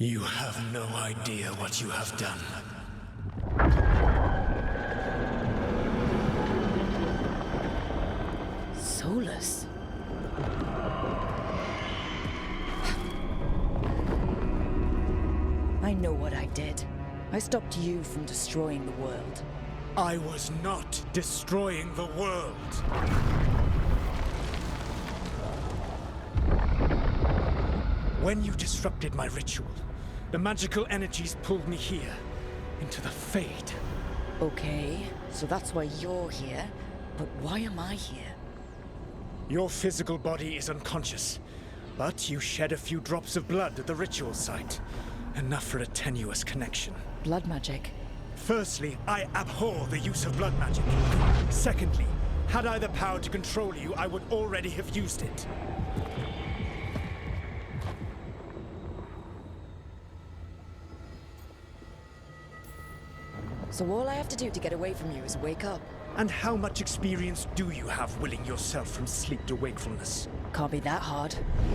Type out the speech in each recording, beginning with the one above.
You have no idea what you have done. Solus? I know what I did. I stopped you from destroying the world. I was not destroying the world. When you disrupted my ritual, the magical energies pulled me here, into the Fade. Okay, so that's why you're here, but why am I here? Your physical body is unconscious, but you shed a few drops of blood at the ritual site. Enough for a tenuous connection. Blood magic? Firstly, I abhor the use of blood magic. Secondly, had I the power to control you, I would already have used it. So all I have to do to get away from you is wake up? And how much experience do you have willing yourself from sleep to wakefulness? Can't be that hard.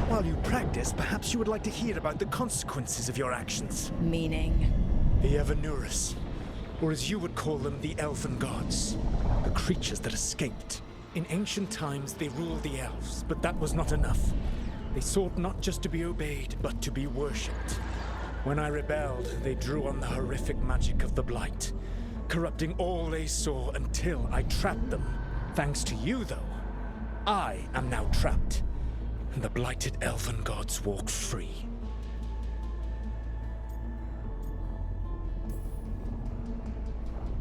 While you practice, perhaps you would like to hear about the consequences of your actions. Meaning? The Evanurus, or as you would call them, the Elven Gods. The creatures that escaped. In ancient times, they ruled the elves, but that was not enough. They sought not just to be obeyed, but to be worshipped. When I rebelled, they drew on the horrific magic of the Blight, corrupting all they saw until I trapped them. Thanks to you, though, I am now trapped, and the blighted Elven Gods walk free.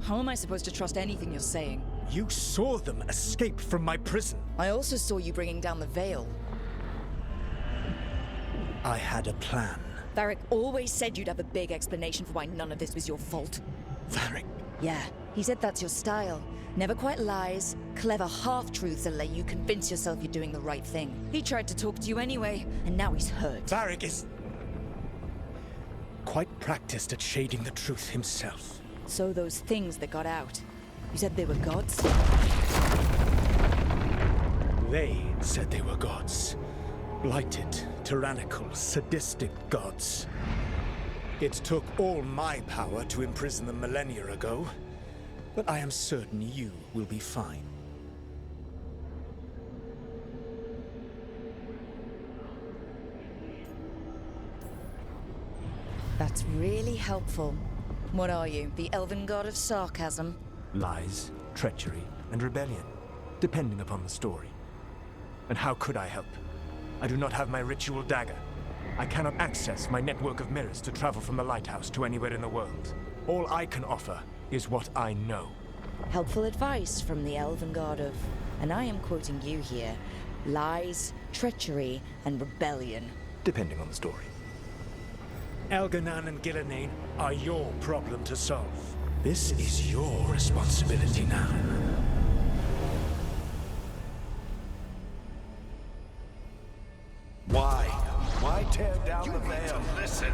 How am I supposed to trust anything you're saying? You saw them escape from my prison. I also saw you bringing down the veil. I had a plan. Varric always said you'd have a big explanation for why none of this was your fault. Varric. Yeah, he said that's your style. Never quite lies, clever half-truths that let you convince yourself you're doing the right thing. He tried to talk to you anyway, and now he's hurt. Varric is quite practiced at shading the truth himself. So those things that got out, you said they were gods? They said they were gods. Blighted, tyrannical, sadistic gods. It took all my power to imprison them millennia ago, but I am certain you will be fine. That's really helpful. What are you, the elven god of sarcasm? Lies, treachery, and rebellion, depending upon the story. And how could I help? I do not have my ritual dagger. I cannot access my network of mirrors to travel from the lighthouse to anywhere in the world. All I can offer is what I know. Helpful advice from the elven god of, and I am quoting you here, lies, treachery, and rebellion. Depending on the story. Elganan and Gillenane are your problem to solve. This is your responsibility now. Why? Why tear down the veil? Listen.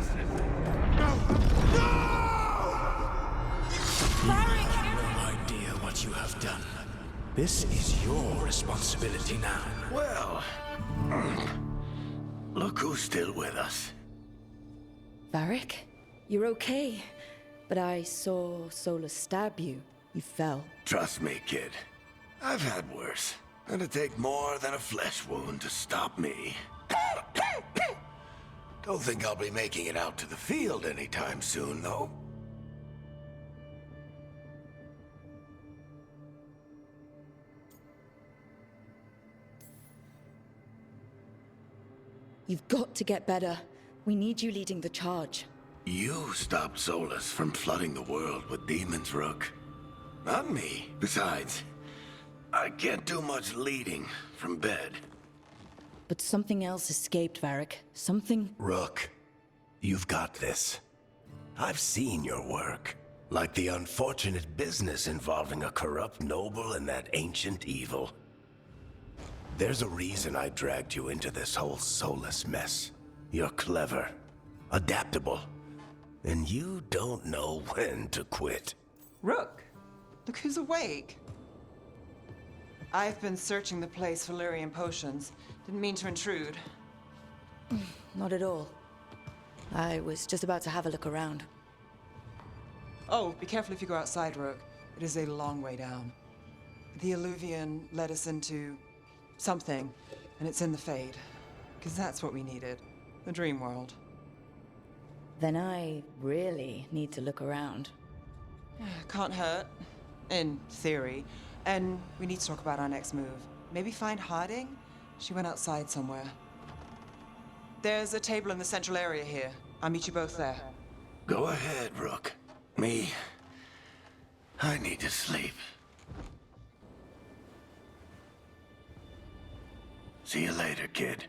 You have no idea what you have done. This is your responsibility now. Well, look who's still with us. Varric, you're okay. But I saw Solus stab you. You fell. Trust me, kid. I've had worse. It'd take more than a flesh wound to stop me. Don't think I'll be making it out to the field anytime soon, though. You've got to get better. We need you leading the charge. You stopped Solus from flooding the world with demons, Rook. Not me. Besides, I can't do much leading from bed. But something else escaped, Varric. Something... Rook, you've got this. I've seen your work. Like the unfortunate business involving a corrupt noble and that ancient evil. There's a reason I dragged you into this whole Solus mess. You're clever, adaptable, and you don't know when to quit. Rook, look who's awake. I've been searching the place for Lyrian potions. Didn't mean to intrude. Not at all. I was just about to have a look around. Oh, be careful if you go outside, Rook. It is a long way down. The Illuvian led us into something, and it's in the Fade. Because that's what we needed. The dream world. Then I really need to look around. Can't hurt. In theory. And we need to talk about our next move. Maybe find Harding? She went outside somewhere. There's a table in the central area here. I'll meet you both there. Go ahead, Rook. Me, I need to sleep. See you later, kid.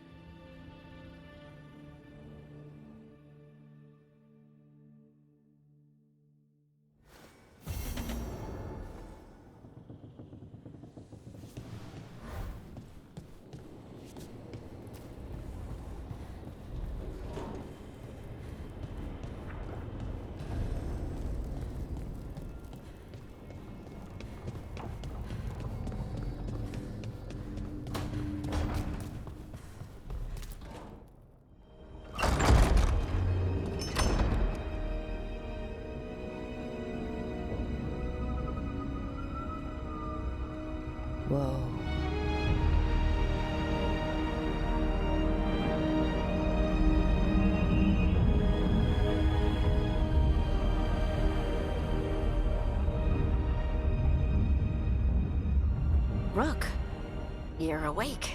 Whoa. Rook, you're awake.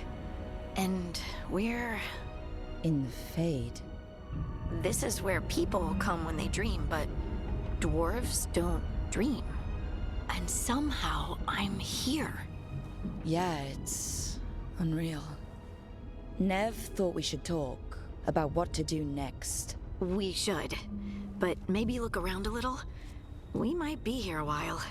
And we're... In the Fade. This is where people come when they dream, but dwarves don't dream. And somehow I'm here. Yeah, it's unreal. Nev thought we should talk about what to do next. We should. But maybe look around a little. We might be here a while.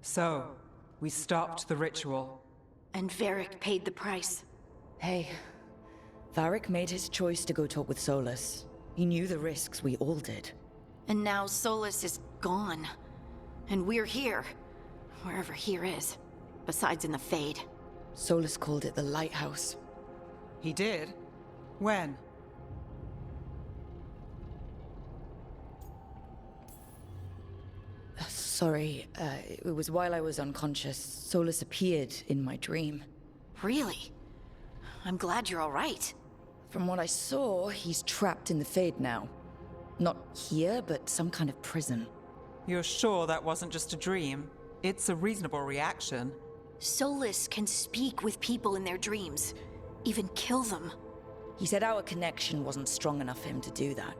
So, we stopped the ritual. And Varric paid the price. Hey, Varric made his choice to go talk with Solus. He knew the risks we all did. And now Solus is gone. And we're here. Wherever here is. Besides in the Fade. Solus called it the Lighthouse. He did? When? Sorry, it was while I was unconscious. Solus appeared in my dream. Really? I'm glad you're all right. From what I saw, he's trapped in the Fade now. Not here, but some kind of prison. You're sure that wasn't just a dream? It's a reasonable reaction. Solus can speak with people in their dreams. Even kill them. He said our connection wasn't strong enough for him to do that.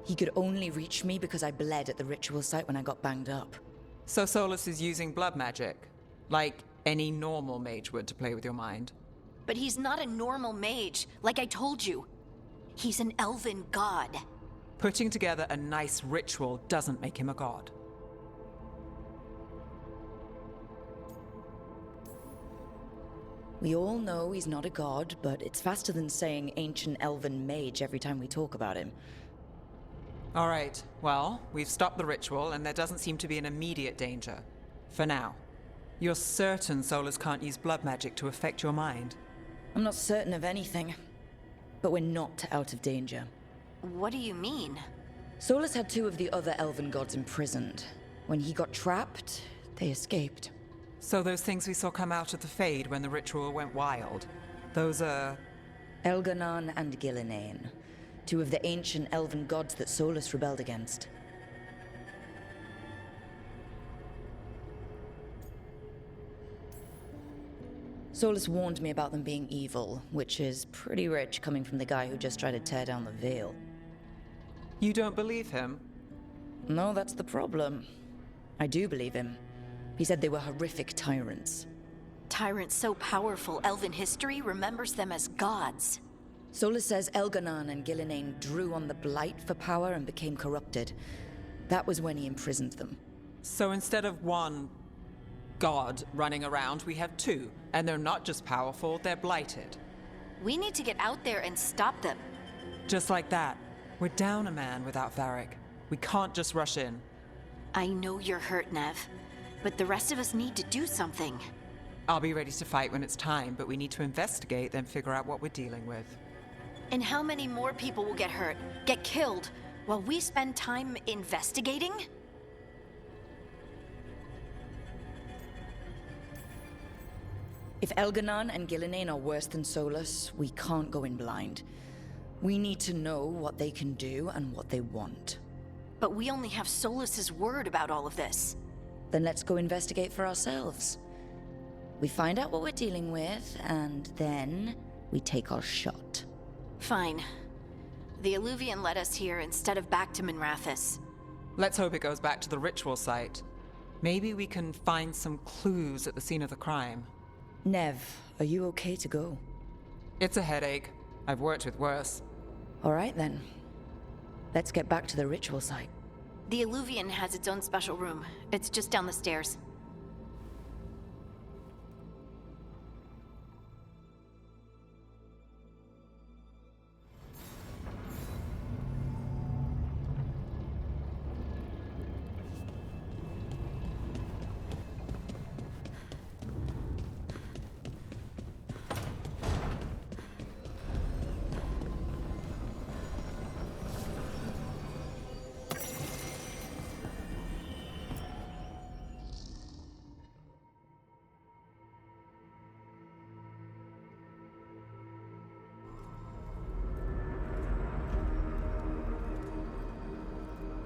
He could only reach me because I bled at the ritual site when I got banged up. So Solus is using blood magic? Like any normal mage would to play with your mind? But he's not a normal mage, like I told you. He's an elven god. Putting together a nice ritual doesn't make him a god. We all know he's not a god, but it's faster than saying ancient elven mage every time we talk about him. All right, well, we've stopped the ritual and there doesn't seem to be an immediate danger. For now. You're certain Solus can't use blood magic to affect your mind? I'm not certain of anything, but we're not out of danger. What do you mean? Solus had two of the other elven gods imprisoned. When he got trapped, they escaped. So those things we saw come out of the Fade when the ritual went wild, those are... Elganon and Gillinane, two of the ancient elven gods that Solus rebelled against. Solus warned me about them being evil, which is pretty rich coming from the guy who just tried to tear down the Veil. You don't believe him? No, that's the problem. I do believe him. He said they were horrific tyrants. Tyrants so powerful, elven history remembers them as gods. Solus says Elganon and Gillenane drew on the Blight for power and became corrupted. That was when he imprisoned them. So instead of one god running around, we have two. And they're not just powerful, they're blighted. We need to get out there and stop them. Just like that. We're down a man without Varric. We can't just rush in. I know you're hurt, Nev, but the rest of us need to do something. I'll be ready to fight when it's time, but we need to investigate, then figure out what we're dealing with. And how many more people will get hurt, get killed, while we spend time investigating? If Elganon and Gillenane are worse than Solus, we can't go in blind. We need to know what they can do and what they want. But we only have Solus's word about all of this. Then let's go investigate for ourselves. We find out what we're dealing with, and then we take our shot. Fine. The Illuvian led us here instead of back to Minrathous. Let's hope it goes back to the ritual site. Maybe we can find some clues at the scene of the crime. Nev, are you okay to go? It's a headache. I've worked with worse. All right then. Let's get back to the ritual site. The Illuvian has its own special room. It's just down the stairs.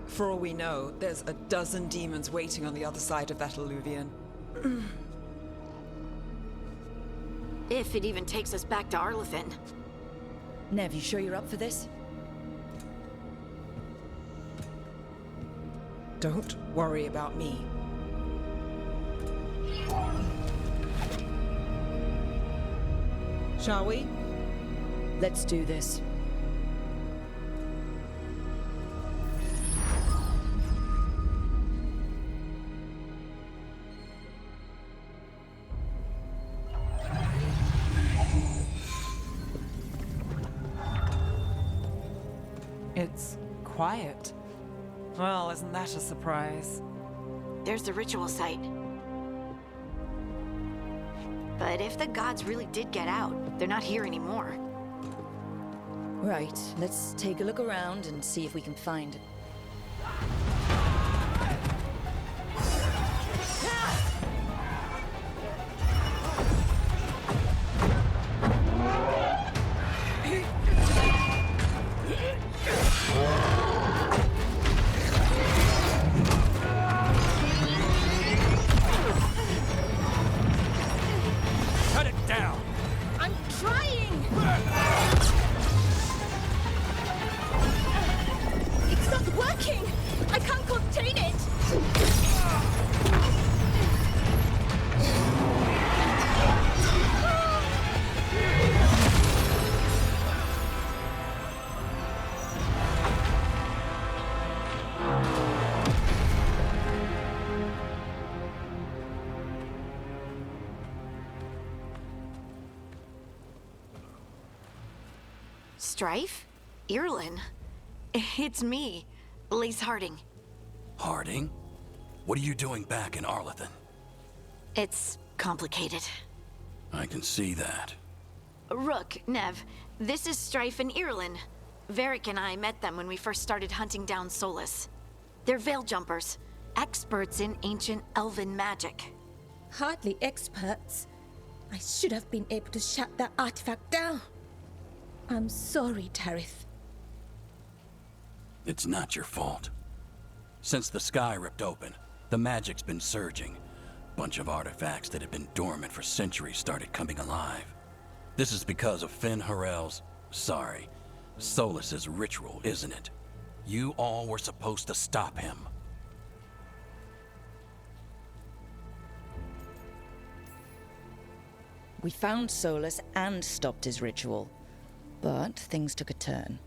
For all we know, there's a dozen demons waiting on the other side of that Illuvian. If it even takes us back to Arlathan. Nev, you sure you're up for this? Don't worry about me. Shall we? Let's do this. It's quiet. Well, isn't that a surprise? There's the ritual site. But if the gods really did get out, they're not here anymore. Right, let's take a look around and see if we can find it. Cut it down! I'm trying! It's not working! I can't contain it! Strife? Irlin? It's me, Lace Harding. Harding? What are you doing back in Arlathan? It's complicated. I can see that. Rook, Nev, this is Strife and Irlin. Varric and I met them when we first started hunting down Solus. They're veil jumpers, experts in ancient elven magic. Hardly experts. I should have been able to shut that artifact down. I'm sorry, Tarith. It's not your fault. Since the sky ripped open, the magic's been surging. bunch of artifacts that had been dormant for centuries started coming alive. This is because of Solus's ritual, isn't it? You all were supposed to stop him. We found Solus and stopped his ritual, but things took a turn.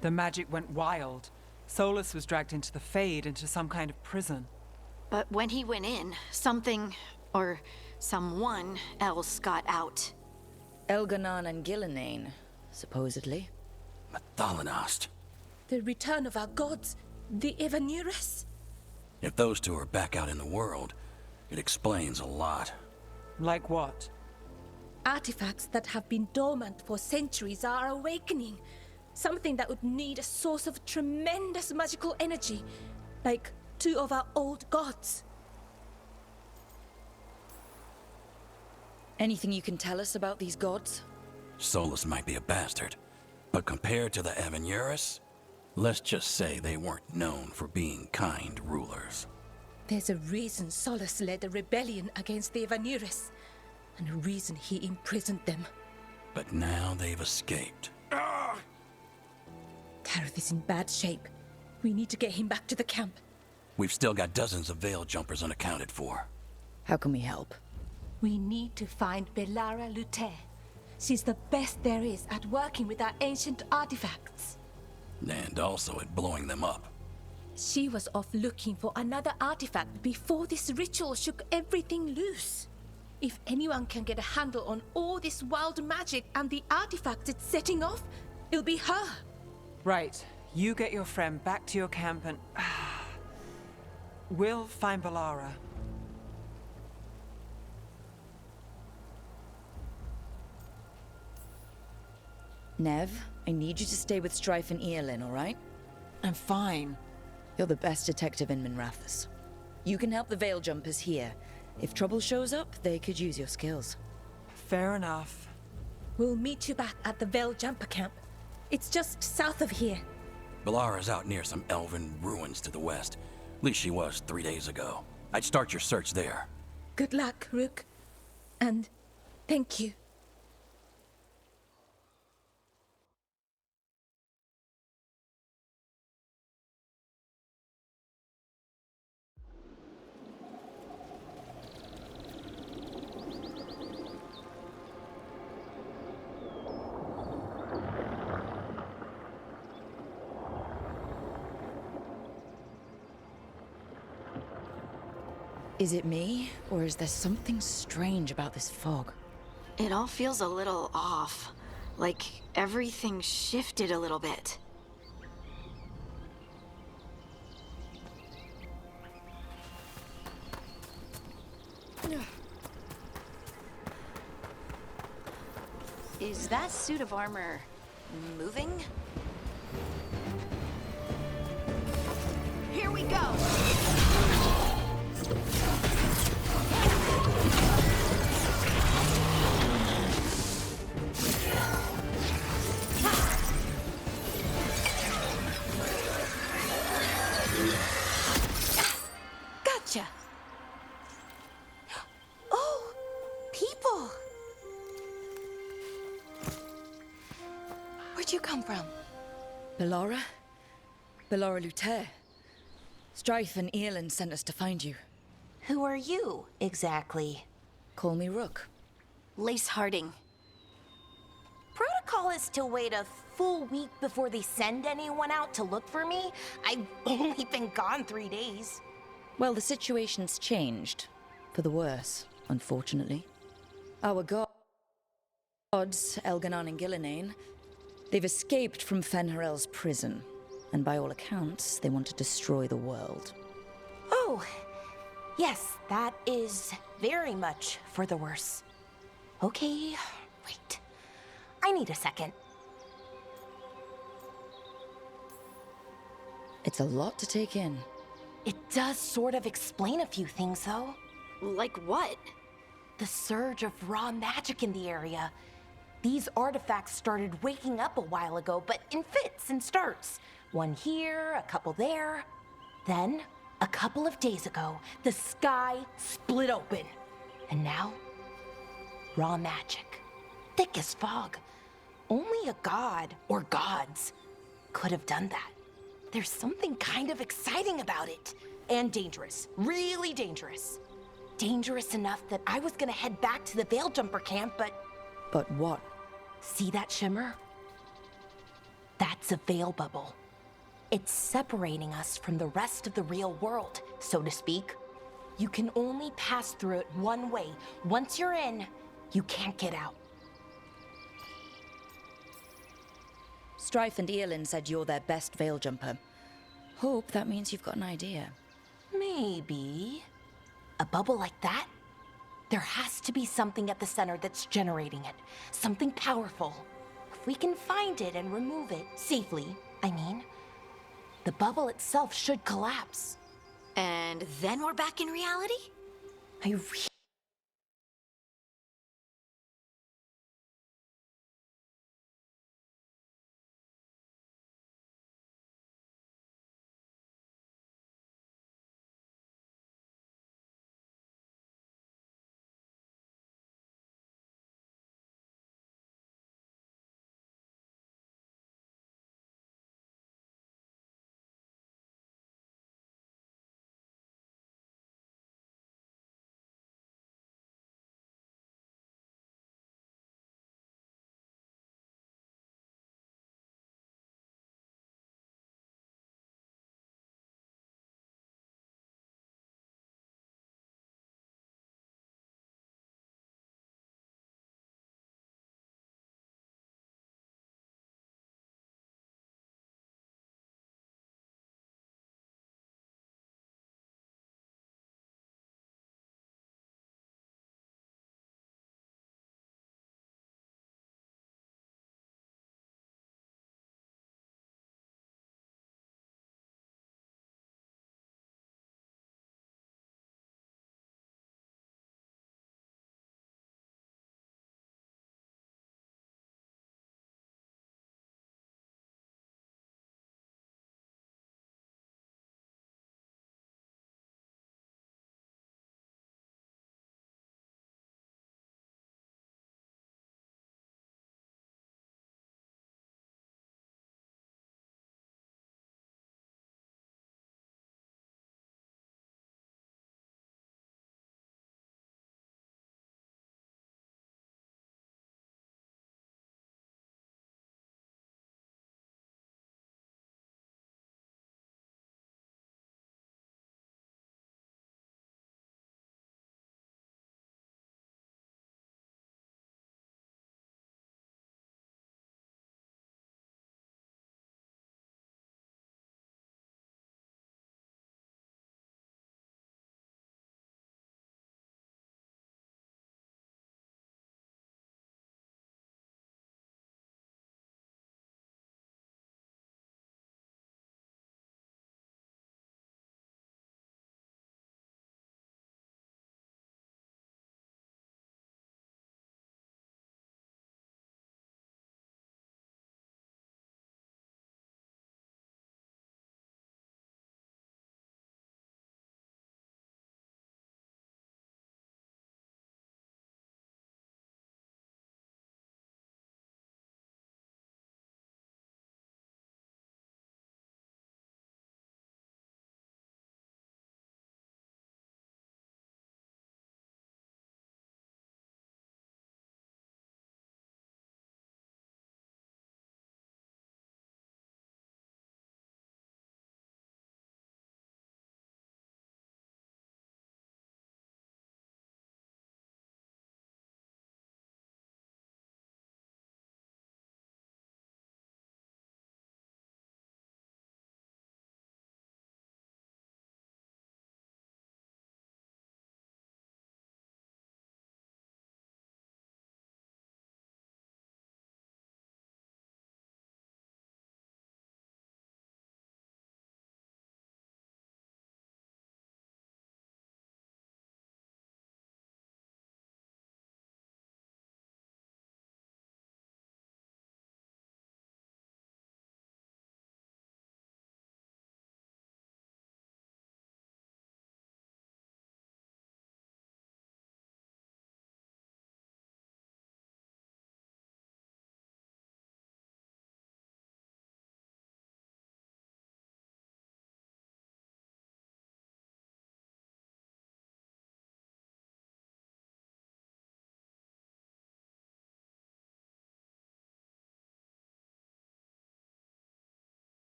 The magic went wild. Solus was dragged into the Fade, into some kind of prison. But when he went in, something, or someone else got out. Elganon and Gillenane, supposedly. Mathalanost. The return of our gods, the Evanurus. If those two are back out in the world, it explains a lot. Like what? Artifacts that have been dormant for centuries are awakening. Something that would need a source of tremendous magical energy, like two of our old gods. Anything you can tell us about these gods? Solus might be a bastard, but compared to the Evanurus, let's just say they weren't known for being kind rulers. There's a reason Solus led a rebellion against the Evanurus, and a reason he imprisoned them. But now they've escaped. Kareth is in bad shape. We need to get him back to the camp. We've still got dozens of Veil jumpers unaccounted for. How can we help? We need to find Belara Luthe. She's the best there is at working with our ancient artifacts. And also at blowing them up. She was off looking for another artifact before this ritual shook everything loose. If anyone can get a handle on all this wild magic and the artifacts it's setting off, it'll be her. Right. You get your friend back to your camp and... we'll find Belara. Nev, I need you to stay with Strife and Eolin, all right? I'm fine. You're the best detective in Minrathous. You can help the Veil Jumpers here. If trouble shows up, they could use your skills. Fair enough. We'll meet you back at the Veil Jumper camp. It's just south of here. Belara's out near some elven ruins to the west. At least she was 3 days ago. I'd start your search there. Good luck, Rook. And thank you. Is it me, or is there something strange about this fog? It all feels a little off. Like everything shifted a little bit. Is that suit of armor moving? Here we go! Gotcha! Oh, people! Where'd you come from? Belara? Belara Luthe. Strife and Eolin sent us to find you. Who are you, exactly? Call me Rook. Lace Harding. Protocol is to wait a full week before they send anyone out to look for me. I've only been gone 3 days. Well, the situation's changed. For the worse, unfortunately. Our gods, Elganon and Gillenane, they've escaped from Fen'Harel's prison. And by all accounts, they want to destroy the world. Oh, yes, that is very much for the worse. Okay, wait. I need a second. It's a lot to take in. It does sort of explain a few things, though. Like what? The surge of raw magic in the area. These artifacts started waking up a while ago, but in fits and starts. One here, a couple there. Then, A couple of days ago, the sky split open. And now, raw magic. Thick as fog. Only a god, or gods, could have done that. There's something kind of exciting about it. And dangerous. Really dangerous. Dangerous enough that I was gonna head back to the Veilgjumper camp, but... But what? See that shimmer? That's a veil bubble. It's separating us from the rest of the real world, so to speak. You can only pass through it one way. Once you're in, you can't get out. Strife and Earlin said you're their best Veilgjumper. Hope that means you've got an idea. Maybe. A bubble like that? There has to be something at the center that's generating it. Something powerful. If we can find it and remove it, safely, I mean, the bubble itself should collapse. And then we're back in reality? I really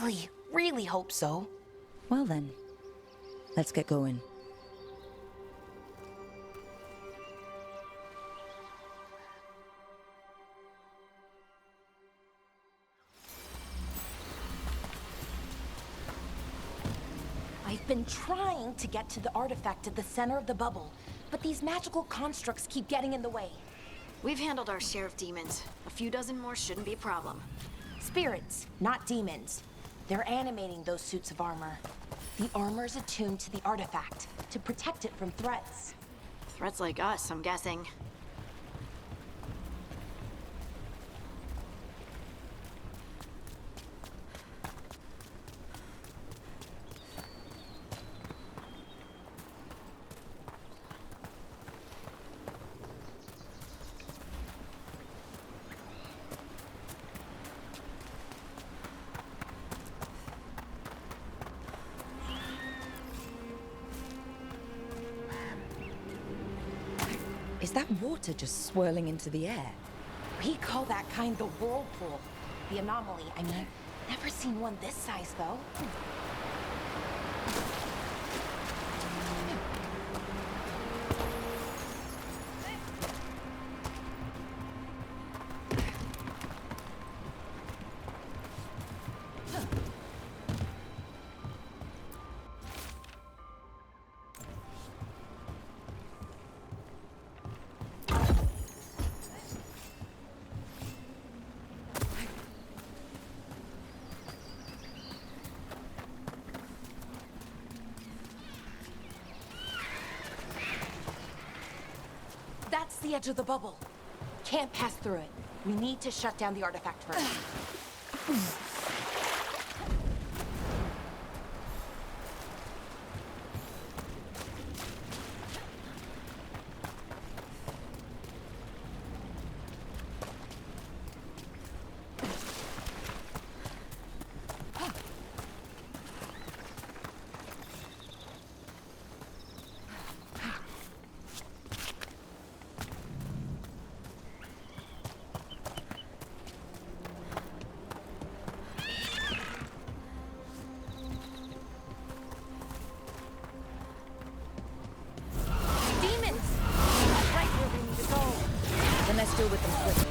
really, really hope so. Well then, let's get going. I've been trying to get to the artifact at the center of the bubble, but these magical constructs keep getting in the way. We've handled our share of demons. A few dozen more shouldn't be a problem. Spirits, not demons. They're animating those suits of armor. The armor's attuned to the artifact to protect it from threats. Threats like us, I'm guessing. Is that water just swirling into the air? We call that kind the whirlpool. The anomaly, I mean. Never seen one this size, though. That's the edge of the bubble. Can't pass through it. We need to shut down the artifact first. Then let's deal with them quick.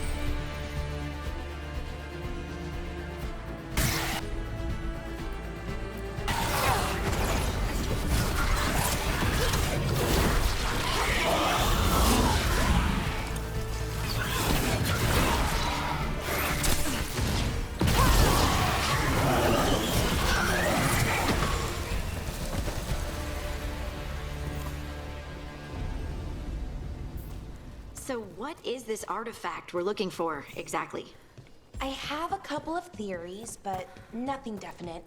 So what is this artifact we're looking for, exactly? I have a couple of theories, but nothing definite.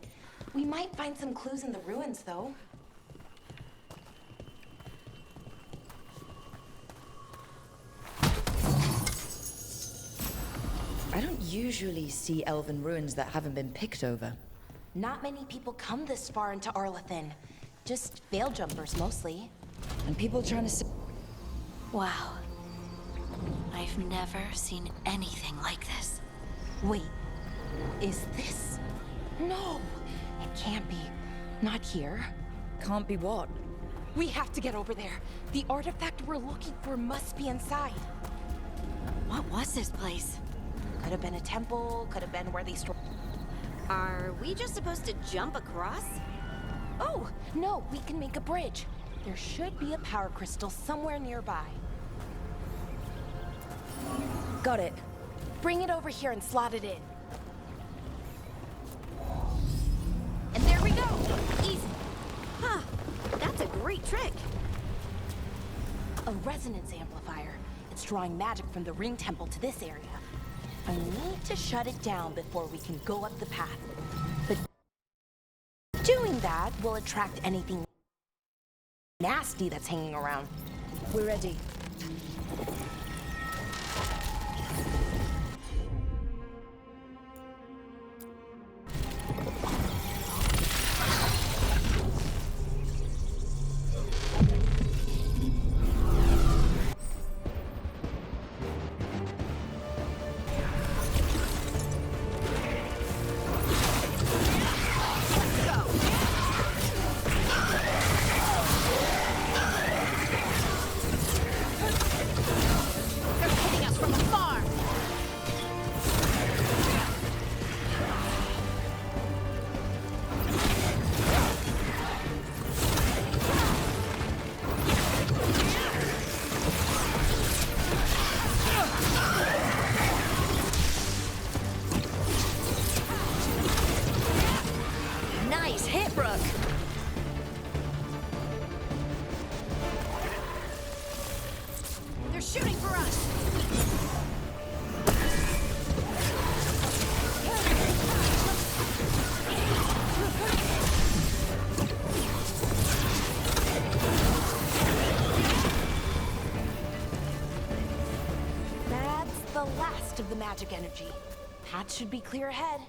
We might find some clues in the ruins, though. I don't usually see elven ruins that haven't been picked over. Not many people come this far into Arlathan. Just veil jumpers, mostly. And people trying to... Wow. I've never seen anything like this. Wait, is this? No, it can't be. Not here. Can't be what? We have to get over there. The artifact we're looking for must be inside. What was this place? Could have been a temple, could have been where they store... Are we just supposed to jump across? Oh, no, we can make a bridge. There should be a power crystal somewhere nearby. Got it. Bring it over here and slot it in. And there we go! Easy! Huh, that's a great trick. A resonance amplifier. It's drawing magic from the ring temple to this area. I need to shut it down before we can go up the path. But doing that will attract anything nasty that's hanging around. We're ready. Brooke. They're shooting for us! That's the last of the magic energy. Path should be clear ahead.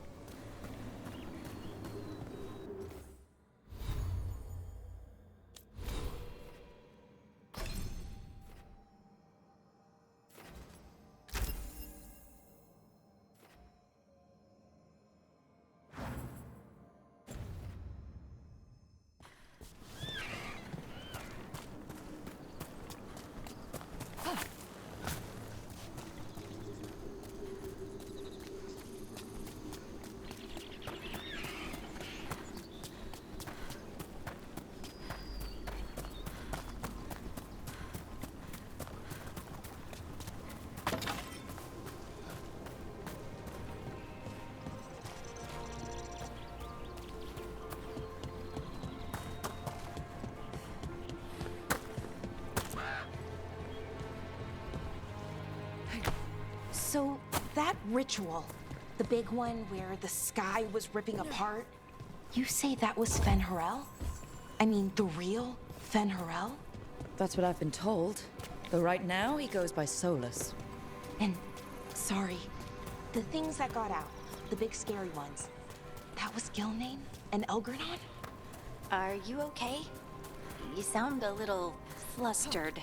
So, that ritual, the big one where the sky was ripping apart, you say that was Fen'Harel? I mean, the real Fen'Harel? That's what I've been told. Though right now, he goes by Solus. And, sorry, the things that got out, the big scary ones, that was Gilnane and Elgranon? Are you okay? You sound a little flustered.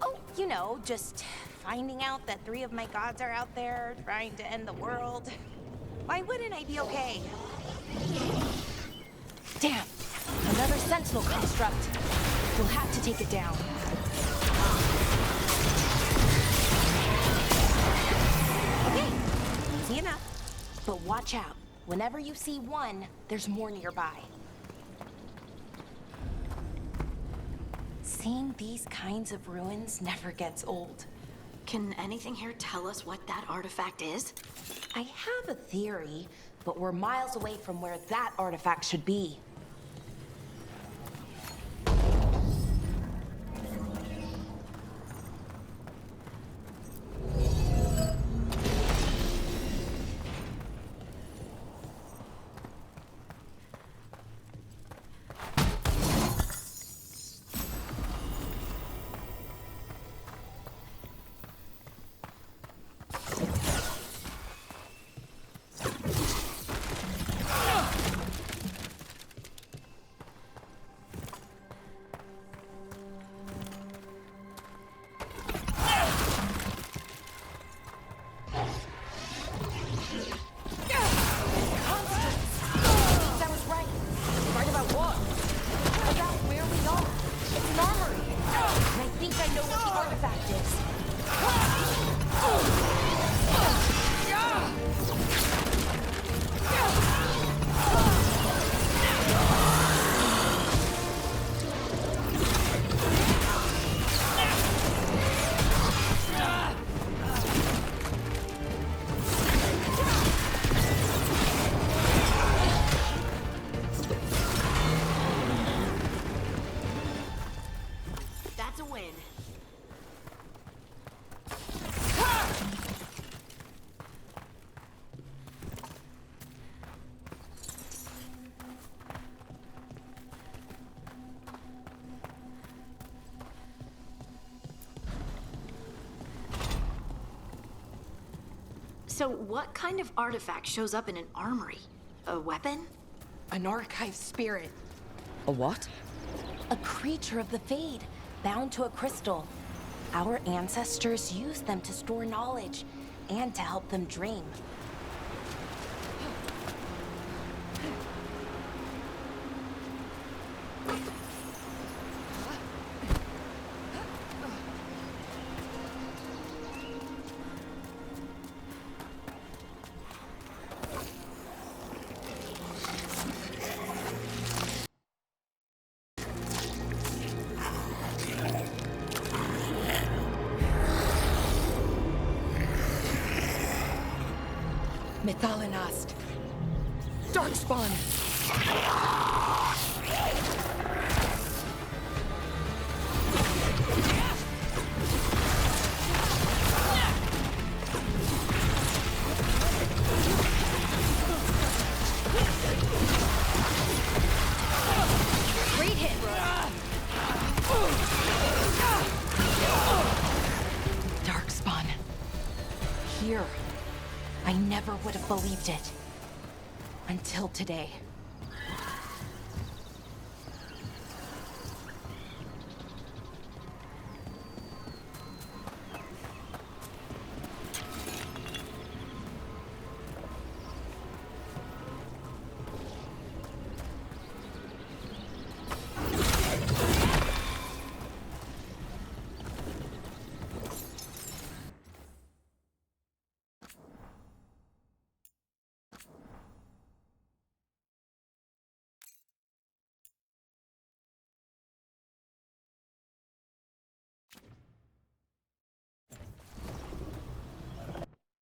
Oh, you know, just finding out that 3 of my gods are out there trying to end the world. Why wouldn't I be okay? Damn, another sentinel construct. We'll have to take it down. Okay, easy enough. But watch out. Whenever you see one, there's more nearby. Seeing these kinds of ruins never gets old. Can anything here tell us what that artifact is? I have a theory, but we're miles away from where that artifact should be. So what kind of artifact shows up in an armory? A weapon? An archive spirit. A what? A creature of the Fade, bound to a crystal. Our ancestors used them to store knowledge and to help them dream. Mythalinast. Darkspawn. Great hit. Darkspawn. Here. I never would have believed it. Until today.